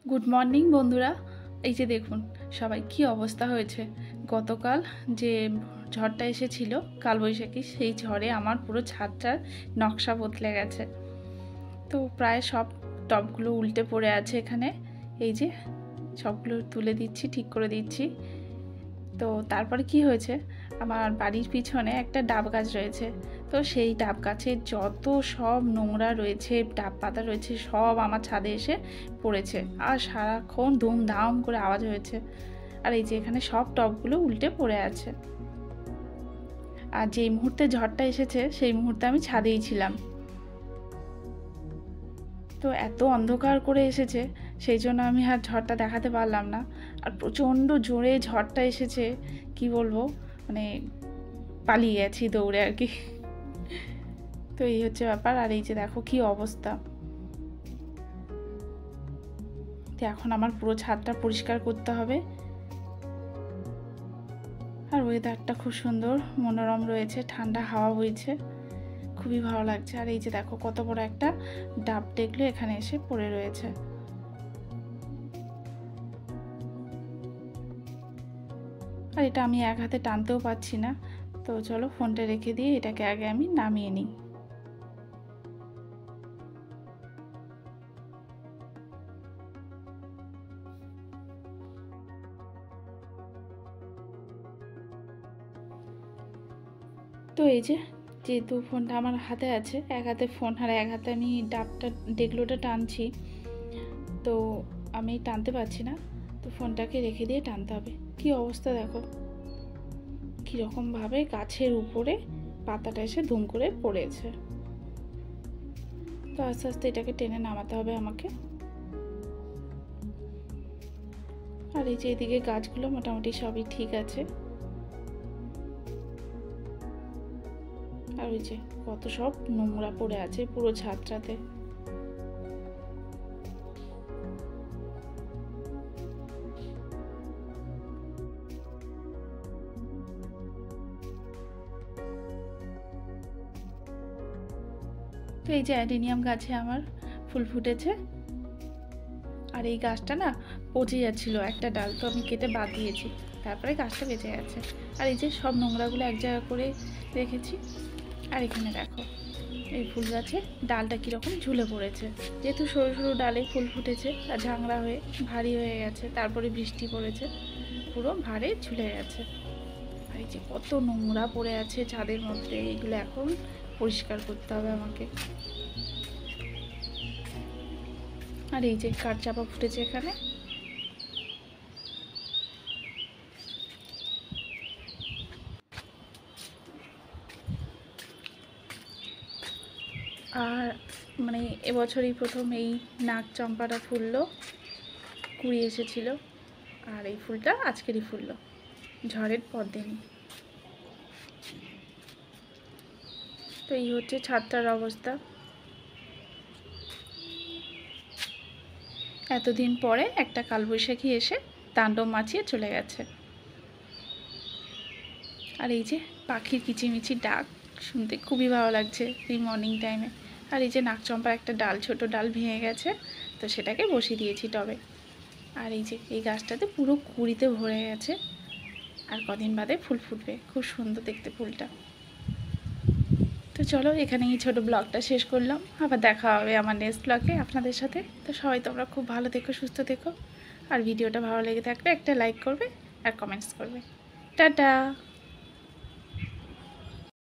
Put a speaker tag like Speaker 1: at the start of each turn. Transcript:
Speaker 1: Good morning বন্ধুরা। এই যে দেখুন সবাই কি অবস্থা হয়েছে। গতকাল যে ঝড়টা এসেছিল কালবৈশাখী, সেই ঝড়ে আমার পুরো ছাদটার নকশা বদলে গেছে। তো প্রায় সব টবগুলো উল্টে পড়ে আছে এখানে। এই যে সবগুলো তুলে দিচ্ছি, ঠিক করে দিচ্ছি। তো তারপরে কি হয়েছে, আমার বাড়ির পিছনে একটা ডাব গাছ রয়েছে। তো সেই ডাব গাছের যত সব নোংরা রয়েছে, ডাব পাতা রয়েছে, সব আমার ছাদে এসে পড়েছে। আর সারাক্ষণ দুমদাম করে আওয়াজ হয়েছে। আর এই যে এখানে সব টবগুলো উল্টে পড়ে আছে। আর যেই মুহূর্তে ঝড়টা এসেছে সেই মুহূর্তে আমি ছাদেই ছিলাম। তো এত অন্ধকার করে এসেছে, সেই জন্য আমি আর ঝড়টা দেখাতে পারলাম না। আর প্রচণ্ড জোরে ঝড়টা এসেছে, কি বলবো, মানে পালিয়ে গেছি দৌড়ে আর কি। তো এই হচ্ছে ব্যাপার। আর এই যে দেখো কি অবস্থা। তো এখন আমার পুরো ছাদটা পরিষ্কার করতে হবে। আর ওয়েদারটা খুব সুন্দর মনোরম রয়েছে, ঠান্ডা হাওয়া বইছে, খুবই ভালো লাগছে। আর এই যে দেখো কত বড় একটা ডাব দেখলো এখানে এসে পড়ে রয়েছে। আর এটা আমি এক হাতে টানতেও পারছি না। তো চলো ফোনটা রেখে দিয়ে এটাকে আগে আমি নামিয়ে নিই। তো এই যে যেহেতু ফোনটা আমার হাতে আছে, এক হাতে ফোন আর এক হাতে আমি ডাবটা ডেগলোটা টানছি, তো আমি টানতে পারছি না। তো ফোনটাকে রেখে দিয়ে টানতে হবে। কি অবস্থা দেখো, কীরকমভাবে গাছের উপরে পাতাটা এসে ধুম করে পড়েছে। তো আস্তে আস্তে এটাকে টেনে নামাতে হবে আমাকে। আর এই যে এদিকে গাছগুলো মোটামুটি সবই ঠিক আছে। আর ওই যে কত সব নোংরা পড়ে আছে পুরো ছাদটাতে। তো এই যে অ্যাডেনিয়াম গাছে আমার ফুল ফুটেছে। আর এই গাছটা না পচে যাচ্ছিলো একটা ডাল, তো আমি কেটে বাদ দিয়েছি, তারপরে গাছটা বেঁচে গেছে। আর এই যে সব নোংরাগুলো এক জায়গা করে রেখেছি। আর এখানে দেখো এই ফুল গাছে ডালটা কীরকম ঝুলে পড়েছে, যেহেতু সরু সরু ডালে ফুল ফুটেছে আর ঝাংড়া হয়ে ভারী হয়ে গেছে, তারপরে বৃষ্টি পড়েছে, পুরো ভারে ঝুলে গেছে। আর এই যে কত নোংরা পড়ে আছে ছাদের মধ্যে, এগুলো এখন পরিষ্কার করতে হবে আমাকে। আর এই যে কাঠচাপা ফুটেছে এখানে। আর মানে এবছরই প্রথম এই নাক চম্পাটা ফুললো, কুড়ি এসেছিল। আর এই ফুলটা আজকেরই ফুললো, ঝড়ের পর দিনই। তো এই হচ্ছে ছাদটার অবস্থা। এতদিন পরে একটা কালবৈশাখী এসে তাণ্ডব মাচিয়ে চলে গেছে। আর এই যে পাখির কিচিমিচির ডাক শুনতে খুবই ভালো লাগছে এই মর্নিং টাইমে। আর এই যে নাকচম্পার একটা ডাল, ছোট ডাল ভেঙে গেছে, তো সেটাকে বসিয়ে দিয়েছি টবে। আর এই যে এই গাছটাতে পুরো কুঁড়িতে ভরে গেছে, আর কদিন বাদে ফুল ফুটবে, খুব সুন্দর দেখতে ফুলটা। তো চলো এখানে এই ছোটো ব্লগটা শেষ করলাম, আবার দেখা হবে আমার নেক্সট ব্লগে আপনাদের সাথে। তো সবাই তোমরা খুব ভালো থেকো, সুস্থ থেকো। আর ভিডিওটা ভালো লেগে থাকলে একটা লাইক করবে আর কমেন্টস করবে। টাটা।